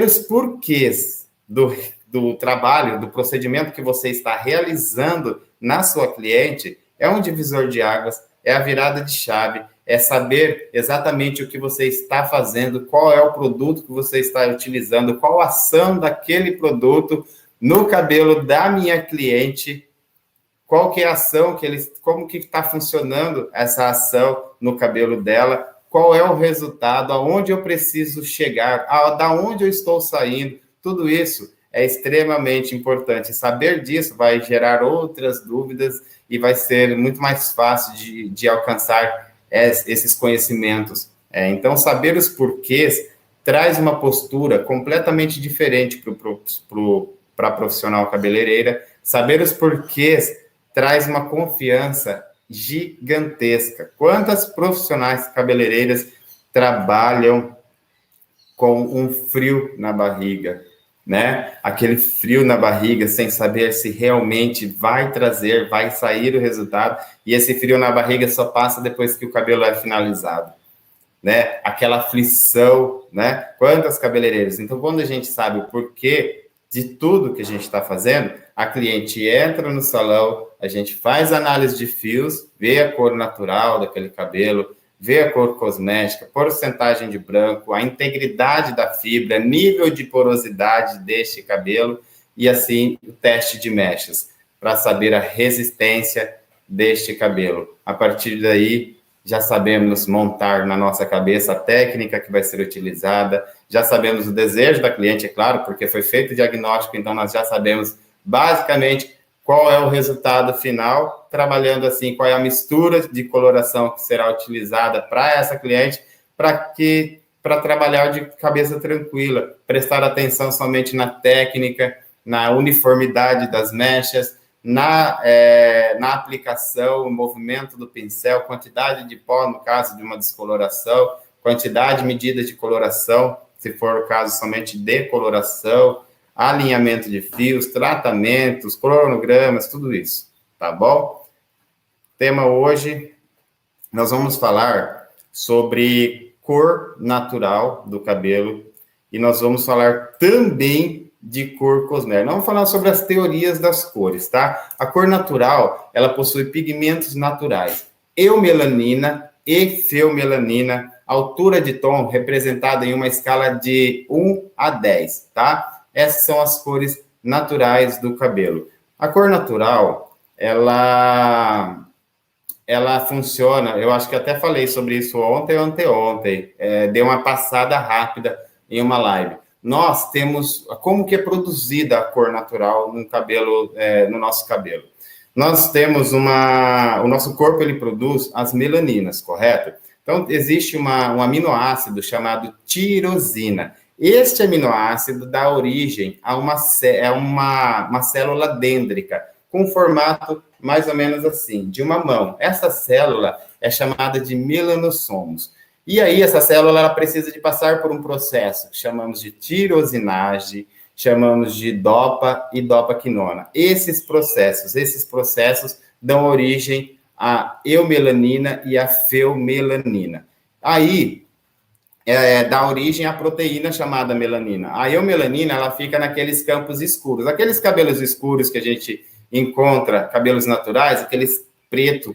os porquês do trabalho, do procedimento que você está realizando na sua cliente é um divisor de águas, é a virada de chave, é saber exatamente o que você está fazendo, qual é o produto que você está utilizando, qual a ação daquele produto no cabelo da minha cliente, qual que é a ação que eles, como que está funcionando essa ação no cabelo dela, qual é o resultado, aonde eu preciso chegar, da onde eu estou saindo, tudo isso é extremamente importante. Saber disso vai gerar outras dúvidas e vai ser muito mais fácil de alcançar esses conhecimentos. Então, saber os porquês traz uma postura completamente diferente para a profissional cabeleireira. Saber os porquês traz uma confiança gigantesca. Quantas profissionais cabeleireiras trabalham com um frio na barriga, né? Aquele frio na barriga, sem saber se realmente vai trazer, vai sair o resultado, e esse frio na barriga só passa depois que o cabelo é finalizado, né? Aquela aflição, né? Quantas cabeleireiras? Então, quando a gente sabe o porquê de tudo que a gente está fazendo, a cliente entra no salão, a gente faz análise de fios, vê a cor natural daquele cabelo, vê a cor cosmética, porcentagem de branco, a integridade da fibra, nível de porosidade deste cabelo e, assim, o teste de mechas, para saber a resistência deste cabelo. A partir daí, já sabemos montar na nossa cabeça a técnica que vai ser utilizada, já sabemos o desejo da cliente, é claro, porque foi feito o diagnóstico, então nós já sabemos basicamente qual é o resultado final, trabalhando assim, qual é a mistura de coloração que será utilizada para essa cliente, para trabalhar de cabeça tranquila, prestar atenção somente na técnica, na uniformidade das mechas, na aplicação, o movimento do pincel, quantidade de pó, no caso de uma descoloração, quantidade medida de coloração, se for o caso somente de coloração, alinhamento de fios, tratamentos, cronogramas, tudo isso, tá bom? Tema hoje, nós vamos falar sobre cor natural do cabelo e nós vamos falar também de cor cosmética. Nós vamos falar sobre as teorias das cores, tá? A cor natural, ela possui pigmentos naturais, eumelanina e feomelanina, altura de tom representada em uma escala de 1 a 10, tá? Essas são as cores naturais do cabelo. A cor natural, ela funciona, eu acho que até falei sobre isso ontem ou anteontem, dei uma passada rápida em uma live. Nós temos, como que é produzida a cor natural no cabelo, no nosso cabelo? Nós temos o nosso corpo, ele produz as melaninas, correto? Então, existe um aminoácido chamado tirosina. Este aminoácido dá origem a uma célula dêndrica, com formato mais ou menos assim, de uma mão. Essa célula é chamada de melanossomos. E aí, essa célula ela precisa de passar por um processo que chamamos de tirosinase, chamamos de dopa e dopaquinona. Esses processos dão origem à eumelanina e à feomelanina. Aí, dá origem à proteína chamada melanina. A eumelanina, ela fica naqueles campos escuros. Aqueles cabelos escuros que a gente encontra, cabelos naturais, aqueles preto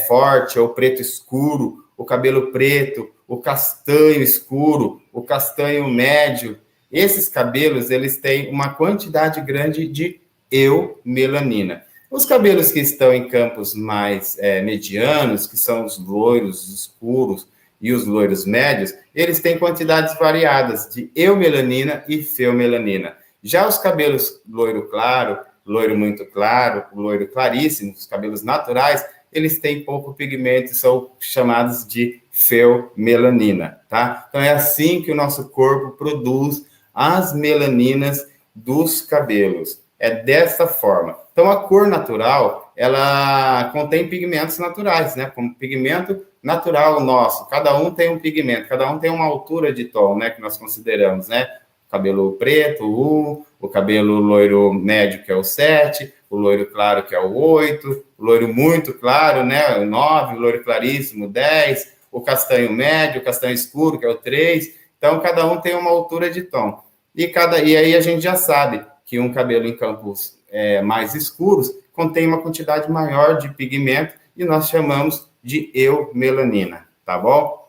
forte ou preto escuro, o cabelo preto, o castanho escuro, o castanho médio. Esses cabelos, eles têm uma quantidade grande de eumelanina. Os cabelos que estão em campos mais medianos, que são os loiros escuros e os loiros médios, eles têm quantidades variadas de eumelanina e feomelanina. Já os cabelos loiro claro, loiro muito claro, loiro claríssimo, os cabelos naturais, eles têm pouco pigmento e são chamados de feomelanina, tá? Então, é assim que o nosso corpo produz as melaninas dos cabelos. É dessa forma. Então, a cor natural, ela contém pigmentos naturais, né? Como pigmento natural nosso. Cada um tem um pigmento, cada um tem uma altura de tom, né? Que nós consideramos, né? O cabelo preto, o 1, o cabelo loiro médio, que é o 7, o loiro claro, que é o 8, o loiro muito claro, né? O 9, o loiro claríssimo, 10, o castanho médio, o castanho escuro, que é o 3. Então, cada um tem uma altura de tom. E aí a gente já sabe que um cabelo em campos mais escuros contém uma quantidade maior de pigmento e nós chamamos de eumelanina, tá bom?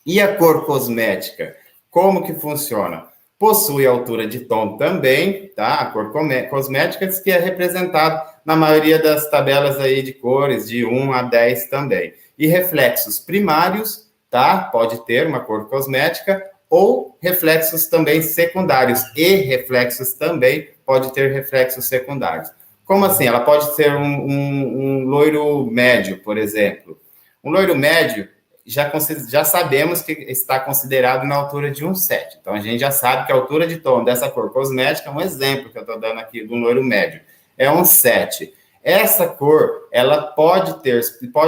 E a cor cosmética, como que funciona? Possui altura de tom também, tá? A cor cosmética, que é representado na maioria das tabelas aí de cores, de 1 a 10 também. E reflexos primários, tá? Pode ter uma cor cosmética, ou reflexos também secundários, e reflexos também pode ter reflexos secundários. Como assim? Ela pode ser um loiro médio, por exemplo. Um loiro médio, já sabemos que está considerado na altura de 1,7. Então, a gente já sabe que a altura de tom dessa cor cosmética, um exemplo que eu estou dando aqui do loiro médio, é 1,7. Essa cor, ela pode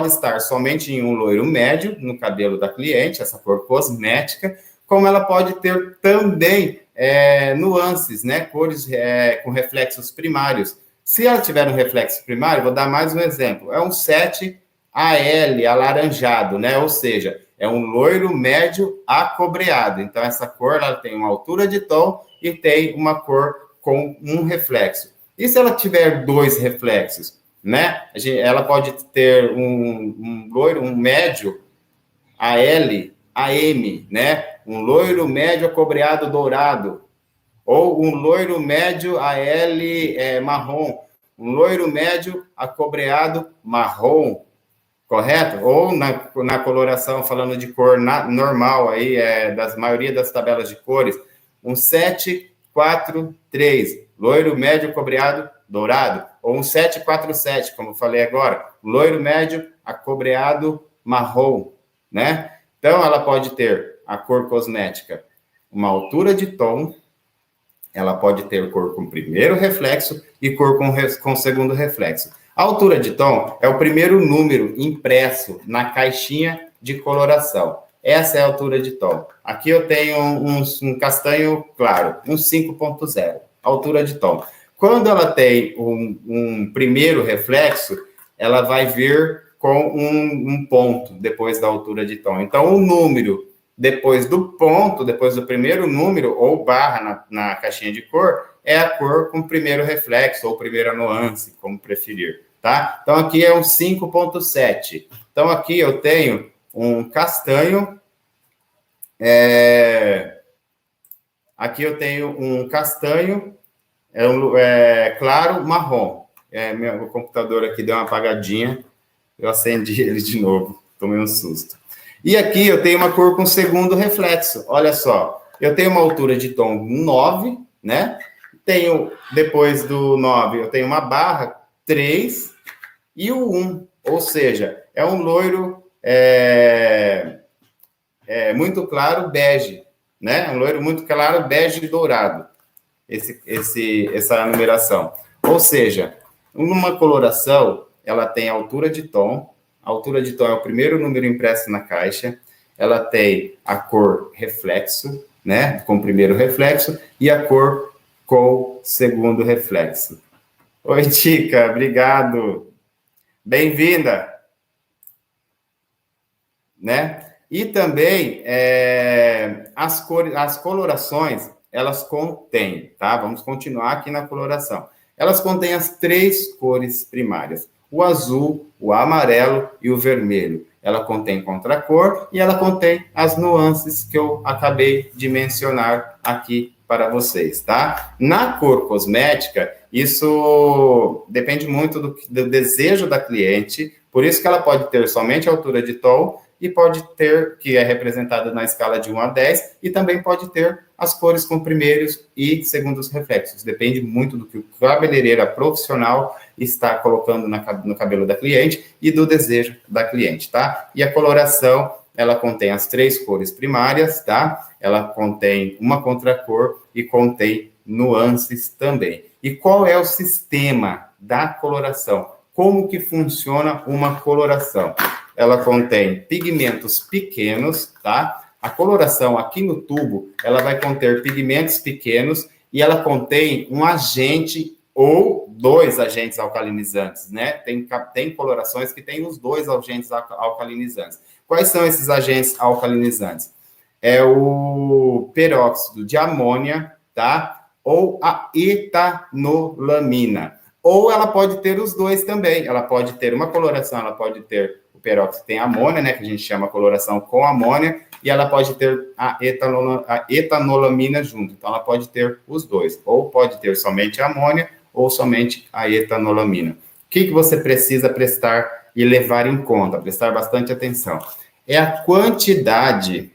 estar somente em um loiro médio, no cabelo da cliente, essa cor cosmética, como ela pode ter também nuances, né? Cores com reflexos primários. Se ela tiver um reflexo primário, vou dar mais um exemplo, é um 7 AL, alaranjado, né? Ou seja, é um loiro médio acobreado. Então, essa cor, ela tem uma altura de tom e tem uma cor com um reflexo. E se ela tiver dois reflexos, né? Ela pode ter um loiro, um médio AL, AM, né? Um loiro médio acobreado dourado. Ou um loiro médio AL marrom. Um loiro médio acobreado marrom. Correto? Ou na coloração, falando de cor normal, aí, das maioria das tabelas de cores, um 7, 4, 3, loiro médio acobreado dourado, ou um 7, 4, 7, como eu falei agora, loiro médio acobreado marrom, né? Então, ela pode ter a cor cosmética, uma altura de tom, ela pode ter cor com primeiro reflexo e cor com segundo reflexo. A altura de tom é o primeiro número impresso na caixinha de coloração. Essa é a altura de tom. Aqui eu tenho um castanho claro, um 5.0, altura de tom. Quando ela tem um primeiro reflexo, ela vai vir com um ponto depois da altura de tom. Então, o número depois do ponto, depois do primeiro número, ou barra na caixinha de cor, é a cor com primeiro reflexo, ou primeira nuance, como preferir, tá? Então, aqui é um 5.7. Então, aqui eu tenho um castanho, aqui eu tenho um castanho, claro, marrom. Meu computador aqui deu uma apagadinha, eu acendi ele de novo, tomei um susto. E aqui eu tenho uma cor com segundo reflexo. Olha só, eu tenho uma altura de tom 9, né? Depois do 9, eu tenho uma barra 3 e o 1. Ou seja, é um loiro muito claro bege, né? Um loiro muito claro bege dourado. Essa numeração. Ou seja, uma coloração, ela tem altura de tom. A altura de tom é o primeiro número impresso na caixa. Ela tem a cor reflexo, né? Com o primeiro reflexo, e a cor com o segundo reflexo. Oi, Tica, obrigado. Bem-vinda. Né? E também as colorações, elas contêm, tá? Vamos continuar aqui na coloração. Elas contêm as 3 cores primárias: o azul, o amarelo e o vermelho. Ela contém contracor e ela contém as nuances que eu acabei de mencionar aqui para vocês, tá? Na cor cosmética, isso depende muito do desejo da cliente, por isso que ela pode ter somente a altura de tom e pode ter, que é representada na escala de 1 a 10, e também pode ter as cores com primeiros e segundos reflexos. Depende muito do que o cabeleireiro profissional está colocando no cabelo da cliente e do desejo da cliente, tá? E a coloração, ela contém as 3 cores primárias, tá? Ela contém uma contracor e contém nuances também. E qual é o sistema da coloração? Como que funciona uma coloração? Ela contém pigmentos pequenos, tá? A coloração aqui no tubo, ela vai conter pigmentos pequenos e ela contém um agente ou 2 agentes alcalinizantes, né? Tem colorações que têm os 2 agentes alcalinizantes. Quais são esses agentes alcalinizantes? É o peróxido de amônia tá? Ou a etanolamina. Ou ela pode ter os dois também. Ela pode ter uma coloração, ela pode ter o peróxido, tem amônia, né, que a gente chama coloração com amônia, e ela pode ter a etanolamina junto. Então, ela pode ter os dois. Ou pode ter somente a amônia, ou somente a etanolamina. O que você precisa prestar e levar em conta? Prestar bastante atenção. É a quantidade,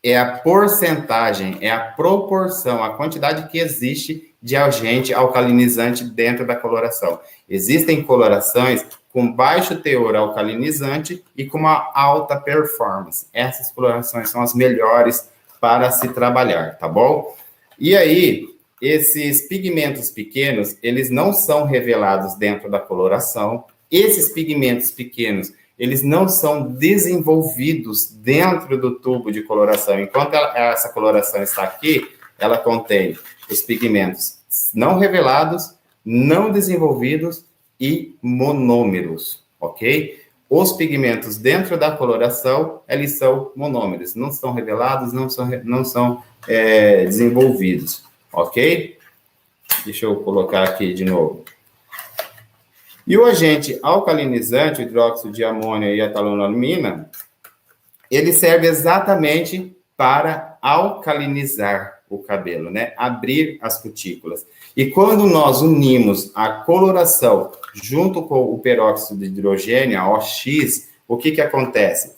é a porcentagem, é a proporção, a quantidade que existe de agente alcalinizante dentro da coloração. Existem colorações com baixo teor alcalinizante e com uma alta performance. Essas colorações são as melhores para se trabalhar, tá bom? E aí, esses pigmentos pequenos, eles não são revelados dentro da coloração. Esses pigmentos pequenos, eles não são desenvolvidos dentro do tubo de coloração. Enquanto essa coloração está aqui, ela contém os pigmentos não revelados, não desenvolvidos e monômeros, ok? Os pigmentos dentro da coloração, eles são monômeros, não são revelados, não são desenvolvidos, ok? Deixa eu colocar aqui de novo. E o agente alcalinizante, o hidróxido de amônio e a etanolamina, ele serve exatamente para alcalinizar o cabelo, né? Abrir as cutículas. E quando nós unimos a coloração junto com o peróxido de hidrogênio, a OX, o que acontece?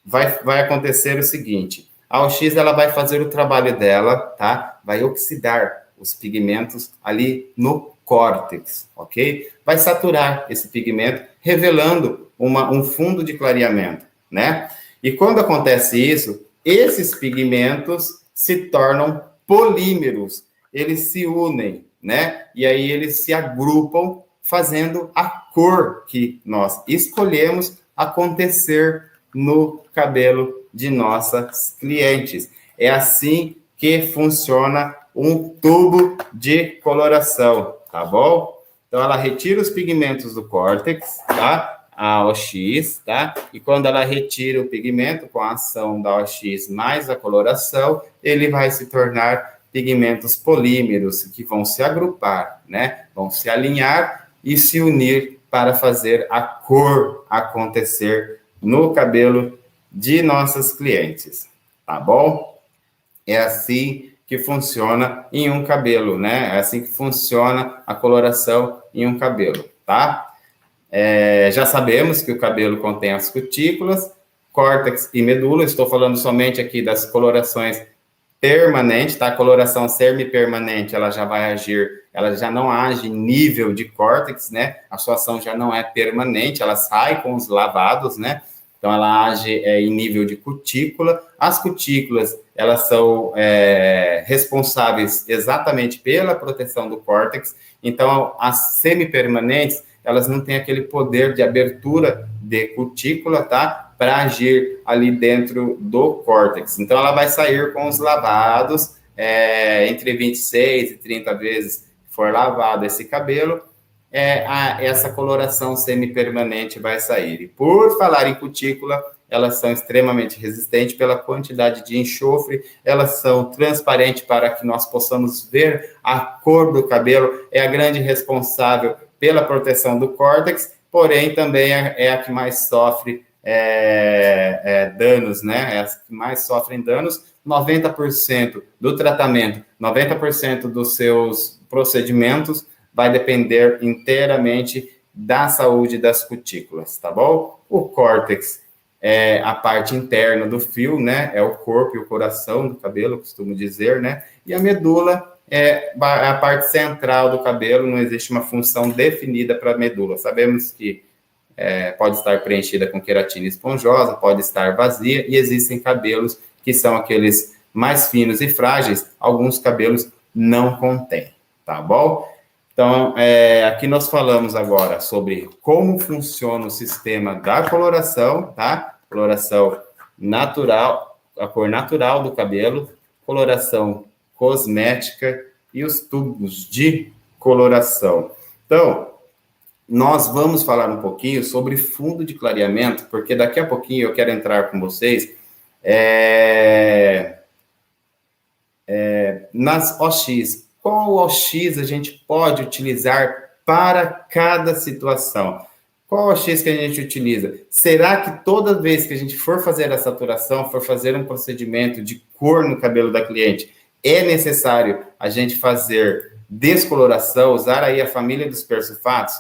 Vai acontecer o seguinte, a OX ela vai fazer o trabalho dela, tá? Vai oxidar os pigmentos ali no córtex, ok? Vai saturar esse pigmento, revelando um fundo de clareamento, né? E quando acontece isso, esses pigmentos se tornam polímeros, eles se unem, né? E aí eles se agrupam, fazendo a cor que nós escolhemos acontecer no cabelo de nossas clientes. É assim que funciona um tubo de coloração, tá bom? Então, ela retira os pigmentos do córtex, tá? A OX, tá? E quando ela retira o pigmento com a ação da OX mais a coloração, ele vai se tornar pigmentos polímeros que vão se agrupar, né? Vão se alinhar e se unir para fazer a cor acontecer no cabelo de nossas clientes, tá bom? É assim que funciona em um cabelo, né? É assim que funciona a coloração em um cabelo, tá? Já sabemos que o cabelo contém as cutículas, córtex e medula. Estou falando somente aqui das colorações permanentes, tá? A coloração semipermanente, ela já vai agir, ela já não age em nível de córtex, né? A sua ação já não é permanente, ela sai com os lavados, né? Então, ela age em nível de cutícula. As cutículas, elas são responsáveis exatamente pela proteção do córtex. Então, as semipermanentes, elas não têm aquele poder de abertura de cutícula, tá? Para agir ali dentro do córtex. Então, ela vai sair com os lavados, entre 26 e 30 vezes for lavado esse cabelo, essa coloração semipermanente vai sair. E por falar em cutícula, elas são extremamente resistentes pela quantidade de enxofre, elas são transparentes para que nós possamos ver a cor do cabelo, é a grande responsável pela proteção do córtex, porém também é a que mais sofre danos, né? É as que mais sofrem danos. 90% do tratamento, 90% dos seus procedimentos vai depender inteiramente da saúde das cutículas, tá bom? O córtex é a parte interna do fio, né? É o corpo e o coração do cabelo, costumo dizer, né? E a medula é a parte central do cabelo, não existe uma função definida para a medula. Sabemos que pode estar preenchida com queratina esponjosa, pode estar vazia, e existem cabelos que são aqueles mais finos e frágeis, alguns cabelos não contêm, tá bom? Então, aqui nós falamos agora sobre como funciona o sistema da coloração, tá? Coloração natural, a cor natural do cabelo, coloração cosmética e os tubos de coloração. Então, nós vamos falar um pouquinho sobre fundo de clareamento, porque daqui a pouquinho eu quero entrar com vocês nas OX, qual OX a gente pode utilizar para cada situação? Qual OX que a gente utiliza? Será que toda vez que a gente for fazer a saturação, for fazer um procedimento de cor no cabelo da cliente, é necessário a gente fazer descoloração, usar aí a família dos persulfatos?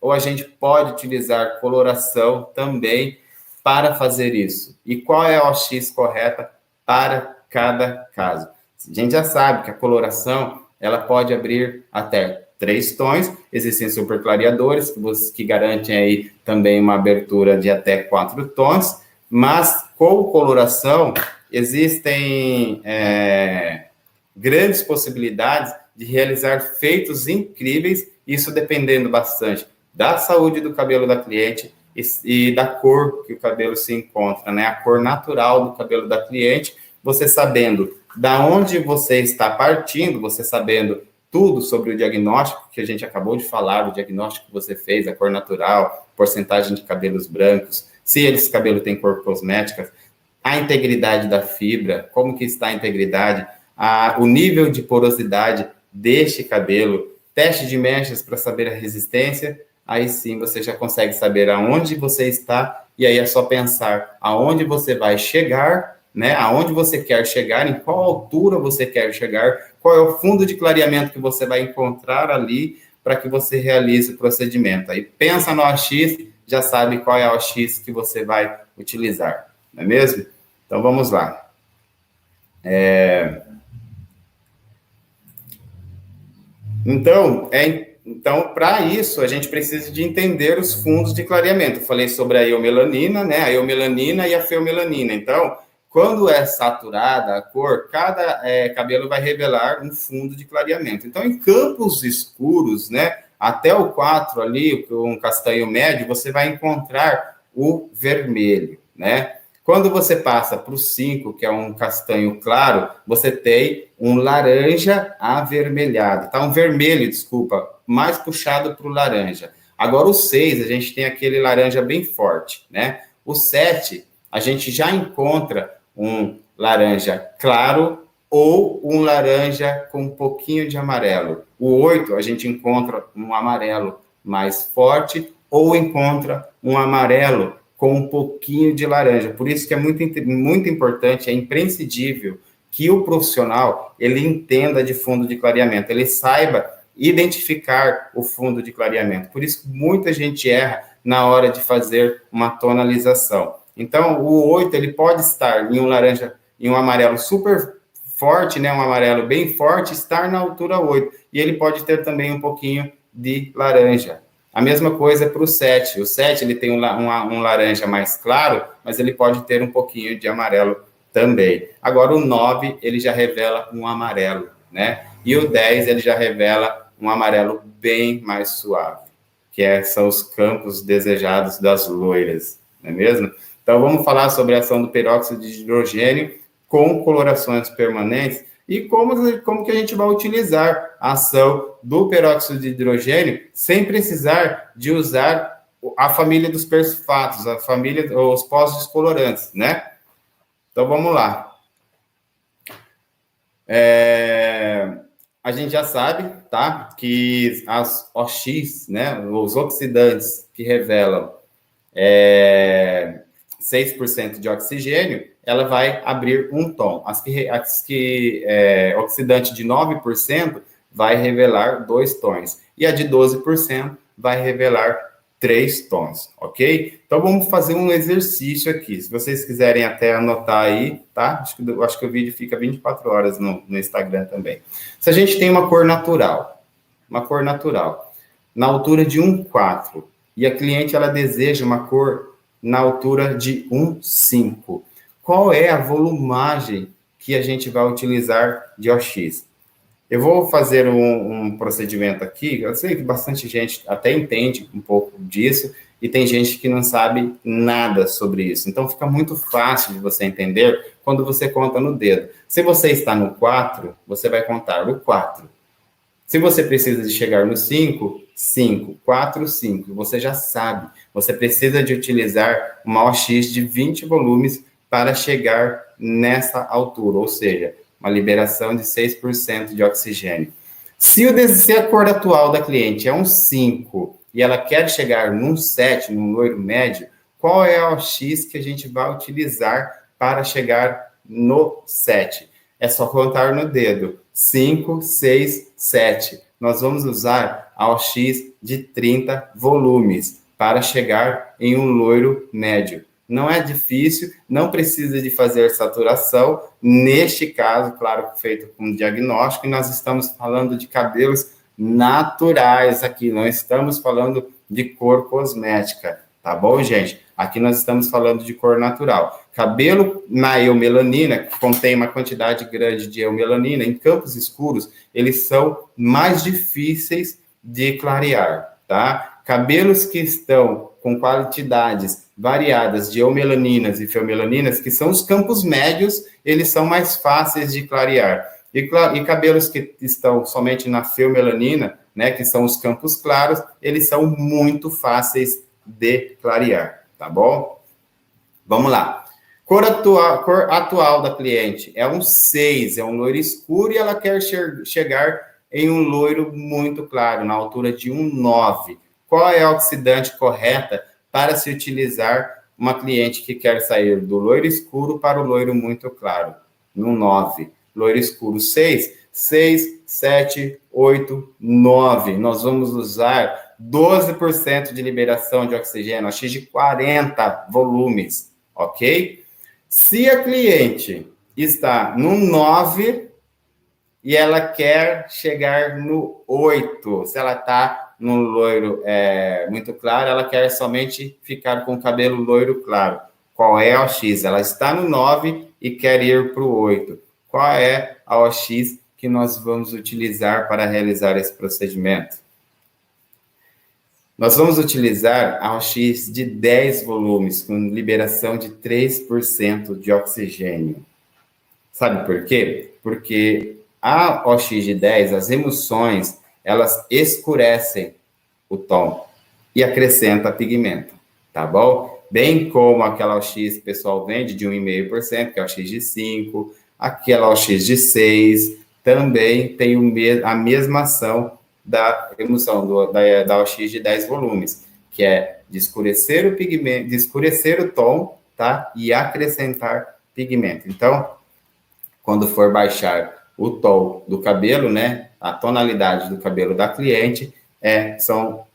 Ou a gente pode utilizar coloração também para fazer isso? E qual é a OX correta para cada caso? A gente já sabe que a coloração, ela pode abrir até 3 tons, existem superclareadores que garantem aí também uma abertura de até 4 tons, mas com coloração existem grandes possibilidades de realizar feitos incríveis, isso dependendo bastante da saúde do cabelo da cliente e da cor que o cabelo se encontra, né? A cor natural do cabelo da cliente, você sabendo da onde você está partindo, você sabendo tudo sobre o diagnóstico que a gente acabou de falar, o diagnóstico que você fez, a cor natural, porcentagem de cabelos brancos, se esse cabelo tem cor cosmética, a integridade da fibra, como que está a integridade, o nível de porosidade deste cabelo, teste de mechas para saber a resistência, aí sim você já consegue saber aonde você está, e aí é só pensar aonde você vai chegar, né? Aonde você quer chegar, em qual altura você quer chegar, qual é o fundo de clareamento que você vai encontrar ali para que você realize o procedimento. Aí pensa no OX, já sabe qual é a OX que você vai utilizar, não é mesmo? Então vamos lá. Então, para isso, a gente precisa de entender os fundos de clareamento. Eu falei sobre a eumelanina, né? A eumelanina e a feomelanina. Então, quando é saturada a cor, cada cabelo vai revelar um fundo de clareamento. Então, em campos escuros, né? Até o 4 ali, um castanho médio, você vai encontrar o vermelho, né? Quando você passa para o 5, que é um castanho claro, você tem um laranja avermelhado, tá? Um vermelho, desculpa, mais puxado para o laranja. Agora o 6, a gente tem aquele laranja bem forte, né? O 7, a gente já encontra um laranja claro ou um laranja com um pouquinho de amarelo. O 8, a gente encontra um amarelo mais forte ou encontra um amarelo com um pouquinho de laranja. Por isso que é muito importante, é imprescindível que o profissional, ele entenda de fundo de clareamento, ele saiba identificar o fundo de clareamento. Por isso que muita gente erra na hora de fazer uma tonalização. Então, o 8, ele pode estar em um laranja, em um amarelo super forte, né, um amarelo bem forte, estar na altura 8. E ele pode ter também um pouquinho de laranja. A mesma coisa para o 7. O 7 ele tem um laranja mais claro, mas ele pode ter um pouquinho de amarelo também. Agora, o 9, ele já revela um amarelo, né? E o 10, ele já revela um amarelo bem mais suave, que são os campos desejados das loiras, não é mesmo? Então, vamos falar sobre a ação do peróxido de hidrogênio com colorações permanentes e como que a gente vai utilizar a ação do peróxido de hidrogênio sem precisar de usar a família dos persulfatos, os pós-descolorantes, né? Então, vamos lá. A gente já sabe, tá? Que as OX, né? Os oxidantes que revelam 6% de oxigênio, ela vai abrir um tom. As que oxidante de 9% vai revelar 2 tons. E a de 12% vai revelar 3 tons, ok? Então, vamos fazer um exercício aqui. Se vocês quiserem até anotar aí, tá? Acho que o vídeo fica 24 horas no Instagram também. Se a gente tem uma cor natural, na altura de 1,4, e a cliente, ela deseja uma cor na altura de 1,5. Qual é a volumagem que a gente vai utilizar de OX? Eu vou fazer um procedimento aqui, eu sei que bastante gente até entende um pouco disso, e tem gente que não sabe nada sobre isso. Então, fica muito fácil de você entender quando você conta no dedo. Se você está no 4, você vai contar o 4. Se você precisa de chegar no 5, 5, 4, 5, você já sabe. Você precisa de utilizar uma OX de 20 volumes para chegar nessa altura, ou seja, uma liberação de 6% de oxigênio. Se a cor atual da cliente é um 5 e ela quer chegar num 7, num loiro médio, qual é o X que a gente vai utilizar para chegar no 7? É só contar no dedo. 5, 6, 7. Nós vamos usar a OX de 30 volumes para chegar em um loiro médio. Não é difícil, não precisa de fazer saturação. Neste caso, claro, feito com diagnóstico, e nós estamos falando de cabelos naturais aqui, não estamos falando de cor cosmética, tá bom, gente? Aqui nós estamos falando de cor natural. Cabelo na eumelanina, que contém uma quantidade grande de eumelanina, em campos escuros, eles são mais difíceis de clarear, tá? Cabelos que estão com quantidades variadas de eumelaninas e feomelaninas, que são os campos médios, eles são mais fáceis de clarear. E cabelos que estão somente na feomelanina, né, que são os campos claros, eles são muito fáceis de clarear, tá bom? Vamos lá. Cor atual da cliente é um 6, é um loiro escuro, e ela quer chegar em um loiro muito claro, na altura de um 9. Qual é a oxidante correta para se utilizar uma cliente que quer sair do loiro escuro para o loiro muito claro? No 9. Loiro escuro 6, 6, 7, 8, 9. Nós vamos usar 12% de liberação de oxigênio, a X de 40 volumes, ok? Se a cliente está no 9 e ela quer chegar no 8, se ela está no loiro muito claro, ela quer somente ficar com o cabelo loiro claro. Qual é a OX? Ela está no 9 e quer ir para o 8. Qual é a OX que nós vamos utilizar para realizar esse procedimento? Nós vamos utilizar a OX de 10 volumes, com liberação de 3% de oxigênio. Sabe por quê? Porque a OX de 10, as emulsões, elas escurecem o tom e acrescenta pigmento, tá bom? Bem como aquela OX que o pessoal vende de 1,5%, que é a OX de 5, aquela OX de 6, também tem a mesma ação da emulsão, da OX de 10 volumes, que é de escurecer o pigmento, de escurecer o tom, tá? E acrescentar pigmento. Então, quando for baixar o tom do cabelo, né? A tonalidade do cabelo da cliente, são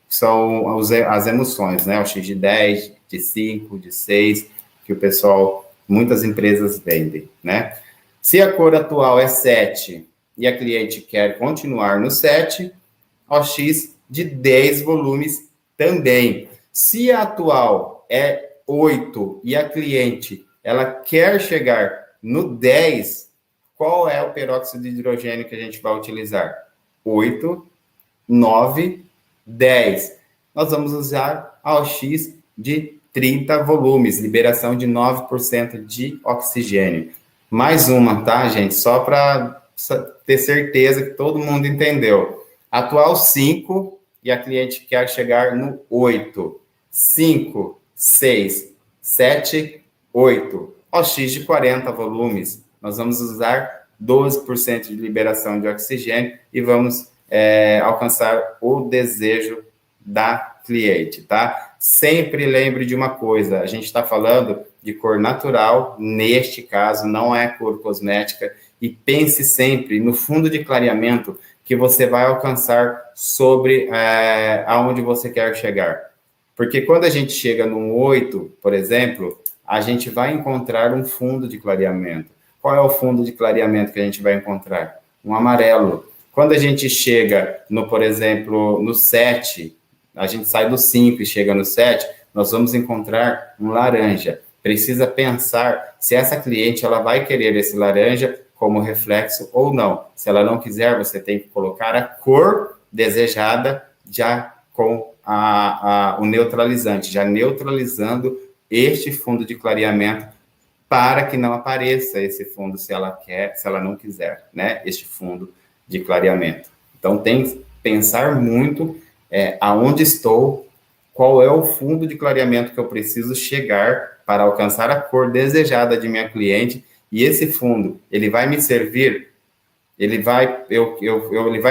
as emulsões, né? OX de 10, de 5, de 6, que o pessoal, muitas empresas vendem, né? Se a cor atual é 7 e a cliente quer continuar no 7, OX de 10 volumes também. Se a atual é 8 e a cliente ela quer chegar no 10, qual é o peróxido de hidrogênio que a gente vai utilizar? 8, 9, 10. Nós vamos usar a OX de 30 volumes, liberação de 9% de oxigênio. Mais uma, tá, gente? Só para ter certeza que todo mundo entendeu. Atual 5 e a cliente quer chegar no 8. 5, 6, 7, 8. OX de 40 volumes. Nós vamos usar 12% de liberação de oxigênio e vamos alcançar o desejo da cliente, tá? Sempre lembre de uma coisa, a gente está falando de cor natural, neste caso, não é cor cosmética, e pense sempre no fundo de clareamento que você vai alcançar sobre aonde você quer chegar. Porque quando a gente chega num 8, por exemplo, a gente vai encontrar um fundo de clareamento. Qual é o fundo de clareamento que a gente vai encontrar? Um amarelo. Quando a gente chega, por exemplo, no 7, a gente sai do 5 e chega no 7, nós vamos encontrar um laranja. Precisa pensar se essa cliente ela vai querer esse laranja como reflexo ou não. Se ela não quiser, você tem que colocar a cor desejada já com o neutralizante, já neutralizando este fundo de clareamento para que não apareça esse fundo se ela não quiser, né? Este fundo de clareamento. Então, tem que pensar muito aonde estou, qual é o fundo de clareamento que eu preciso chegar para alcançar a cor desejada de minha cliente e esse fundo, ele vai me servir, ele vai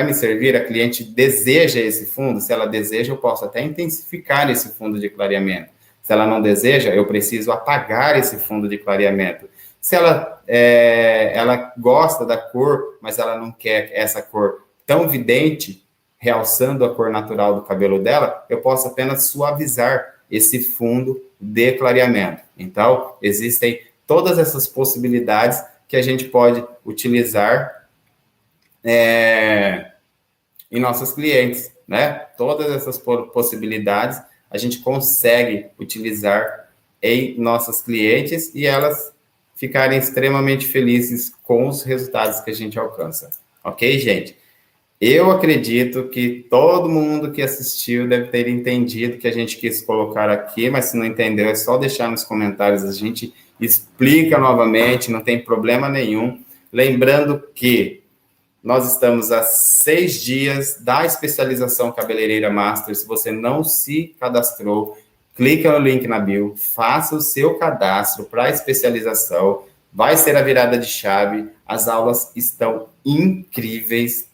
me servir, a cliente deseja esse fundo, se ela deseja, eu posso até intensificar esse fundo de clareamento. Se ela não deseja, eu preciso apagar esse fundo de clareamento. Se ela gosta da cor, mas ela não quer essa cor tão vidente, realçando a cor natural do cabelo dela, eu posso apenas suavizar esse fundo de clareamento. Então, existem todas essas possibilidades que a gente pode utilizar em nossos clientes, né? Todas essas possibilidades a gente consegue utilizar em nossos clientes e elas ficarem extremamente felizes com os resultados que a gente alcança. Ok, gente? Eu acredito que todo mundo que assistiu deve ter entendido o que a gente quis colocar aqui, mas se não entendeu, é só deixar nos comentários, a gente explica novamente, não tem problema nenhum. Lembrando que nós estamos há 6 dias da especialização Cabeleireira Master. Se você não se cadastrou, clica no link na bio, faça o seu cadastro para a especialização. Vai ser a virada de chave. As aulas estão incríveis,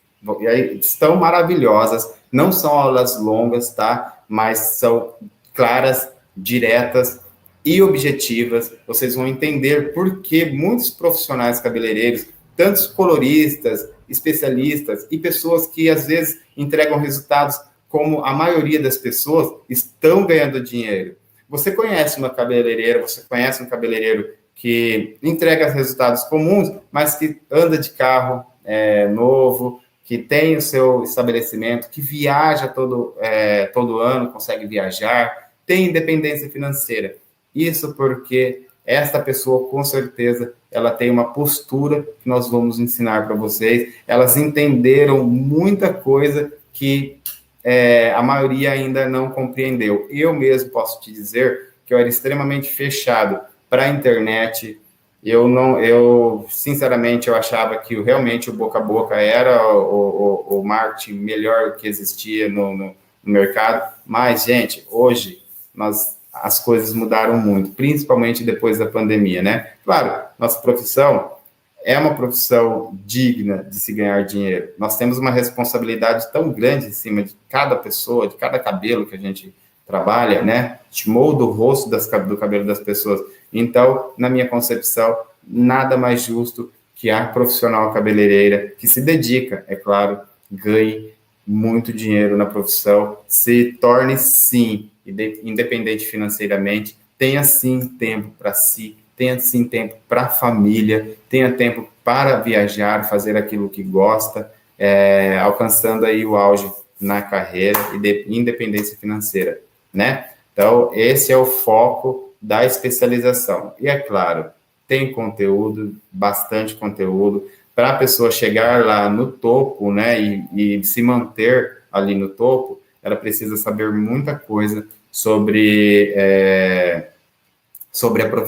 estão maravilhosas. Não são aulas longas, tá? Mas são claras, diretas e objetivas. Vocês vão entender por que muitos profissionais cabeleireiros, tantos coloristas, especialistas e pessoas que às vezes entregam resultados como a maioria das pessoas estão ganhando dinheiro. Você conhece uma cabeleireira, você conhece um cabeleireiro que entrega resultados comuns, mas que anda de carro novo, que tem o seu estabelecimento, que viaja todo ano, consegue viajar, tem independência financeira. Isso porque esta pessoa, com certeza, ela tem uma postura que nós vamos ensinar para vocês. Elas entenderam muita coisa que a maioria ainda não compreendeu. Eu mesmo posso te dizer que eu era extremamente fechado para a internet. Sinceramente, eu achava que realmente o boca a boca era o marketing melhor que existia no mercado. Mas, gente, hoje as coisas mudaram muito, principalmente depois da pandemia, né? Claro, nossa profissão é uma profissão digna de se ganhar dinheiro. Nós temos uma responsabilidade tão grande em cima de cada pessoa, de cada cabelo que a gente trabalha, né? A gente molda o rosto do cabelo das pessoas. Então, na minha concepção, nada mais justo que a profissional cabeleireira que se dedica, é claro, ganhe muito dinheiro na profissão, se torne, sim, independente financeiramente, tenha, sim, tempo para si, tenha, sim, tempo para a família, tenha tempo para viajar, fazer aquilo que gosta, alcançando aí o auge na carreira e de independência financeira, né? Então, esse é o foco da especialização. E, é claro, tem conteúdo, bastante conteúdo, para a pessoa chegar lá no topo, né, e se manter ali no topo, ela precisa saber muita coisa sobre a profissão.